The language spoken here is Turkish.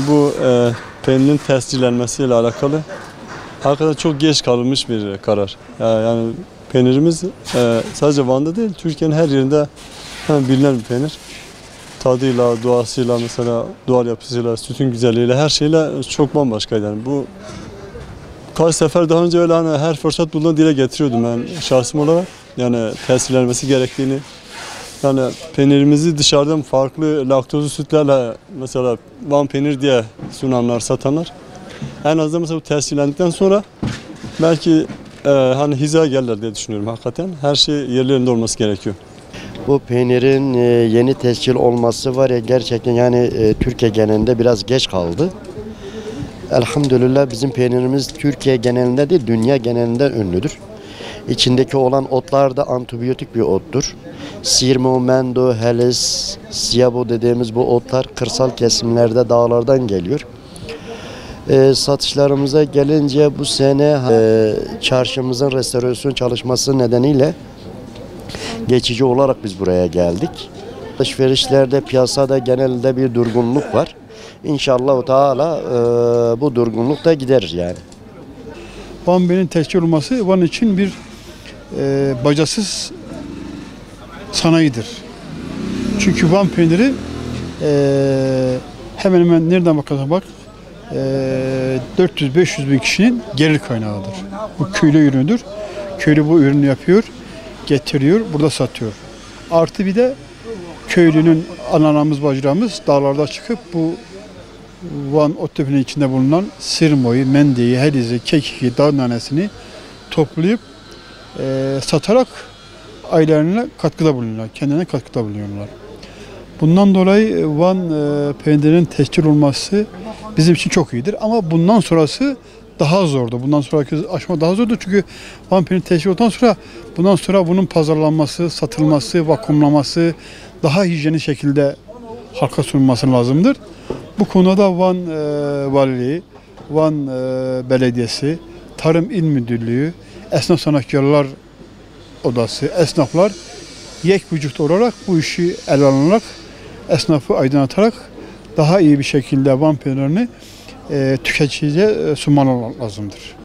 Bu peynirin tescillenmesiyle alakalı hakikaten çok geç kalınmış bir karar. Yani peynirimiz sadece Van'da değil, Türkiye'nin her yerinde bilinen bir peynir. Tadıyla, doğasıyla, mesela doğal yapısıyla, sütün güzelliğiyle, her şeyle çok bambaşkaydı. Yani bu kaç sefer daha önce öyle hani her fırsat bulduğunda dile getiriyordum ben şahsım olarak. Yani tescillenmesi gerektiğini. Yani peynirimizi dışarıdan farklı laktozlu sütlerle mesela Van peynir diye sunanlar, satanlar. En azından mesela bu tescillendikten sonra belki hani hizaya gelirler diye düşünüyorum hakikaten. Her şey yerlerinde olması gerekiyor. Bu peynirin yeni tescil olması var ya, gerçekten yani Türkiye genelinde biraz geç kaldı. Elhamdülillah bizim peynirimiz Türkiye genelinde değil, dünya genelinde ünlüdür. İçindeki olan otlar da antibiyotik bir ottur. Sirmo, mendo, helis, siyabo dediğimiz bu otlar kırsal kesimlerde, dağlardan geliyor. Satışlarımıza gelince bu sene çarşımızın restorasyon çalışması nedeniyle geçici olarak biz buraya geldik. Alışverişlerde, piyasada genelde bir durgunluk var. İnşallah Teala bu durgunluk da gider yani. Van peynirinin tescil olması Van için bir bacasız sanayidir. Çünkü Van peyniri hemen hemen nereden bakarsan bak 400-500 bin kişinin gelir kaynağıdır. Bu köylü ürünüdür. Köylü bu ürünü yapıyor, getiriyor, burada satıyor. Artı bir de köylünün analarımız, bacılarımız dağlarda çıkıp bu Van Ottepe'nin içinde bulunan sirmoyu, mendiyi, helizi, kekiki, dağ nanesini toplayıp satarak ailelerine katkıda bulunuyorlar, kendine katkıda bulunuyorlar. Bundan dolayı Van peynirinin tescil olması bizim için çok iyidir. Ama bundan sonrası daha zordu. Bundan sonraki aşama daha zordu çünkü Van peyniri tescil olduktan sonra bunun pazarlanması, satılması, vakumlaması daha hijyenik şekilde halka sunulması lazımdır. Bu konuda Van Valiliği, Van Belediyesi, Tarım İl Müdürlüğü, Esnaf Sanatkarlar Odası, esnaflar yekvücut olarak bu işi ele alınarak esnafı aydınlatarak daha iyi bir şekilde Van peynirini tüketiciye sunmaları lazımdır.